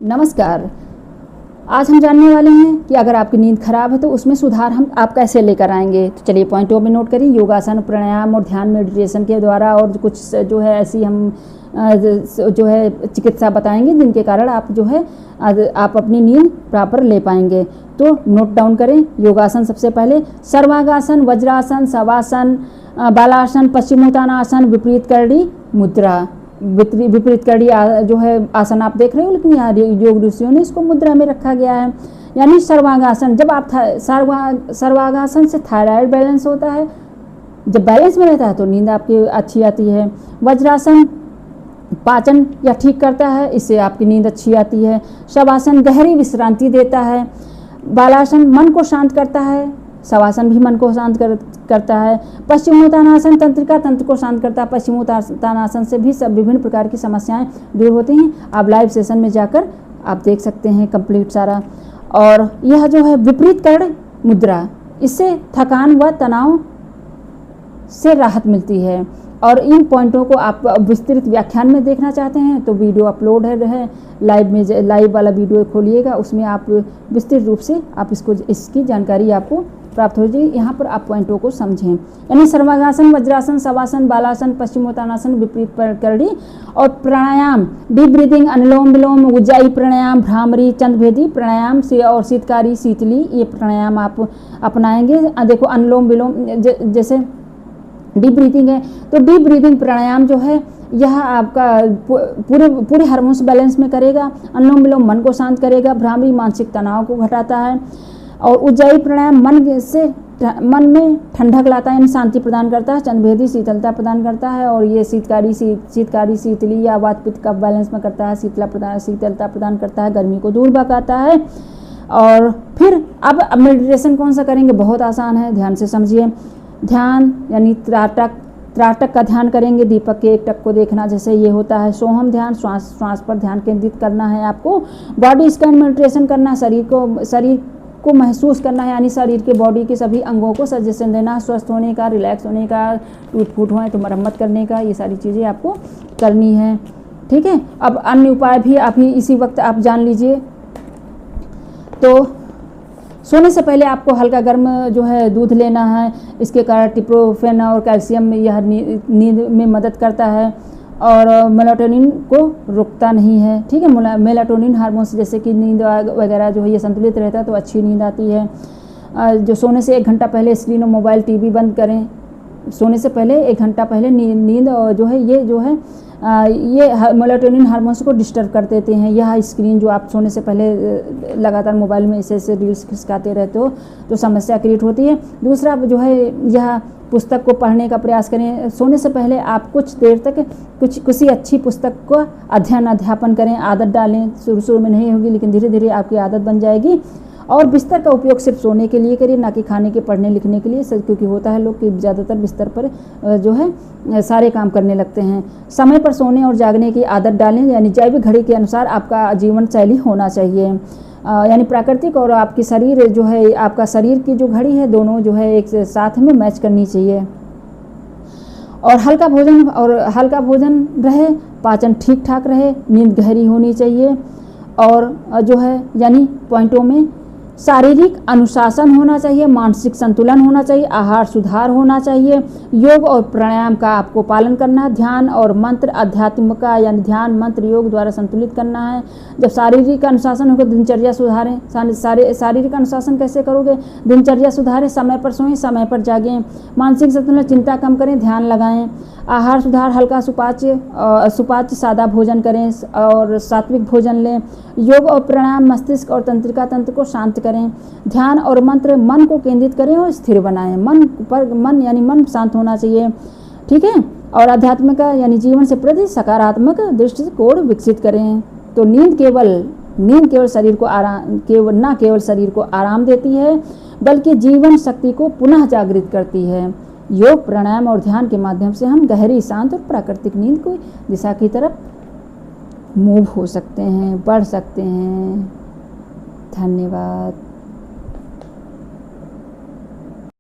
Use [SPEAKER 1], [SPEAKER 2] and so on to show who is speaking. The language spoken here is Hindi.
[SPEAKER 1] नमस्कार। आज हम जानने वाले हैं कि अगर आपकी नींद खराब है तो उसमें सुधार आप कैसे लेकर आएंगे। तो चलिए पॉइंटों में नोट करिए। योगासन, प्राणायाम और ध्यान मेडिटेशन के द्वारा और कुछ जो है ऐसी हम जो है चिकित्सा बताएंगे जिनके कारण आप जो है आप अपनी नींद प्रॉपर ले पाएंगे। तो नोट डाउन करें। योगासन सबसे पहले सर्वांगासन, वज्रासन, शवासन, बालासन, पश्चिमोत्तानासन, विपरीत करड़ी मुद्रा। विपरीत करड़ी जो है आसन आप देख रहे हो, लेकिन यहाँ योग ऋषियों ने इसको मुद्रा में रखा गया है। यानी सर्वांगासन, जब आप सर्वांगासन से थायराइड बैलेंस होता है, जब बैलेंस में रहता है तो नींद आपकी अच्छी आती है। वज्रासन पाचन या ठीक करता है, इससे आपकी नींद अच्छी आती है। शवासन गहरी विश्रांति देता है। बालासन मन को शांत करता है। शवासन भी मन को शांत करता है। पश्चिमोत्तानासन तंत्रिका तंत्र को शांत करता है। पश्चिमोत्तानासन से भी सब विभिन्न प्रकार की समस्याएं दूर होती हैं। आप लाइव सेशन में जाकर आप देख सकते हैं कंप्लीट सारा। और यह जो है विपरीत कर्ण मुद्रा, इससे थकान व तनाव से राहत मिलती है। और इन पॉइंटों को आप विस्तृत व्याख्यान में देखना चाहते हैं तो वीडियो अपलोड है लाइव वाला वीडियो खोलिएगा, उसमें आप विस्तृत रूप से आप इसकी जानकारी आपको प्राप्त हो जाएगी। यहाँ पर आप पॉइंटों को समझें। यानी सर्वांगासन, वज्रासन, शवासन, बालासन, पश्चिमोत्तानासन, विपरीत करड़ी और प्राणायाम, डीप ब्रीदिंग, अनुलोम विलोम, उज्जाई प्राणायाम, भ्रामरी, चंद्रभेदी प्राणायाम से और शीतकारी शीतली, ये प्राणायाम आप अपनाएंगे। देखो अनुलोम विलोम जैसे डीप ब्रीदिंग है, तो डीप ब्रीदिंग प्राणायाम जो है यह आपका पूरे हार्मोन्स बैलेंस में करेगा। अनुलोम विलोम मन को शांत करेगा। भ्रामरी मानसिक तनाव को घटाता है। और उज्जाई प्राणायाम मन में ठंडक लाता है, यानी शांति प्रदान करता है। चंद्रभेदी शीतलता प्रदान करता है। और ये शीतकारी शीतली या वात पित्त कफ बैलेंस में करता है। शीतलता प्रदान करता है, गर्मी को दूर भगाता है। और फिर अब मेडिटेशन कौन सा करेंगे, बहुत आसान है, ध्यान से समझिए। ध्यान यानी त्राटक का ध्यान करेंगे। दीपक के एक टक को देखना, जैसे ये होता है सोहम ध्यान। श्वास पर ध्यान केंद्रित करना है आपको। बॉडी स्कैन मेडिटेशन करना है। शरीर को महसूस करना है, यानी शरीर के बॉडी के सभी अंगों को सजेशन देना, स्वस्थ होने का, रिलैक्स होने का, टूट फूट हुए तो मरम्मत करने का, ये सारी चीज़ें आपको करनी है। ठीक है। अब अन्य उपाय भी अभी इसी वक्त आप जान लीजिए। तो सोने से पहले आपको हल्का गर्म जो है दूध लेना है। इसके कारण ट्रिप्टोफैन और कैल्शियम यह नींद में मदद करता है और मेलाटोनिन को रोकता नहीं है। ठीक है। मेलाटोनिन हार्मोन से जैसे कि नींद वगैरह जो है ये संतुलित रहता है तो अच्छी नींद आती है। जो सोने से 1 घंटा पहले स्क्रीन और मोबाइल टीवी बंद करें। सोने से पहले 1 घंटा पहले नींद जो है ये मेलाटोनिन हार्मोन्स को डिस्टर्ब कर देते हैं। यह स्क्रीन जो आप सोने से पहले लगातार मोबाइल में ऐसे रील्स खिसकाते रहते हो तो समस्या क्रिएट होती है। दूसरा जो है यह पुस्तक को पढ़ने का प्रयास करें। सोने से पहले आप कुछ देर तक किसी अच्छी पुस्तक को अध्यापन करें, आदत डालें। शुरू में नहीं होगी लेकिन धीरे धीरे आपकी आदत बन जाएगी। और बिस्तर का उपयोग सिर्फ सोने के लिए करिए, ना कि खाने के, पढ़ने लिखने के लिए, क्योंकि होता है लोग कि ज़्यादातर बिस्तर पर जो है सारे काम करने लगते हैं। समय पर सोने और जागने की आदत डालें, यानी जैविक घड़ी के अनुसार आपका जीवन शैली होना चाहिए। यानी प्राकृतिक और आपकी शरीर जो है, आपका शरीर की जो घड़ी है, दोनों जो है एक साथ में मैच करनी चाहिए। और हल्का भोजन रहे, पाचन ठीक ठाक रहे, नींद गहरी होनी चाहिए। और जो है यानी पॉइंटों में शारीरिक अनुशासन होना चाहिए, मानसिक संतुलन होना चाहिए, आहार सुधार होना चाहिए, योग और प्राणायाम का आपको पालन करना है, ध्यान और मंत्र अध्यात्म का यानी ध्यान मंत्र योग द्वारा संतुलित करना है। जब शारीरिक अनुशासन होगा दिनचर्या सुधारें। शारीरिक अनुशासन कैसे करोगे, दिनचर्या सुधारें, समय पर सोएं, समय पर जागें। मानसिक संतुलन, चिंता कम करें, ध्यान लगाएं। आहार सुधार, हल्का सुपाच्य सादा भोजन करें और सात्विक भोजन लें। योग और प्राणायाम मस्तिष्क और तंत्रिका तंत्र को शांत करें। ध्यान और मंत्र मन को केंद्रित करें और स्थिर बनाएं। मन शांत होना चाहिए। ठीक है। और अध्यात्म का यानी जीवन से प्रति सकारात्मक दृष्टिकोण विकसित करें। तो नींद केवल शरीर को न केवल शरीर को आराम देती है बल्कि जीवन शक्ति को पुनः जागृत करती है। योग, प्राणायाम और ध्यान के माध्यम से हम गहरी, शांत और प्राकृतिक नींद की दिशा की तरफ मूव हो सकते हैं, बढ़ सकते हैं। धन्यवाद।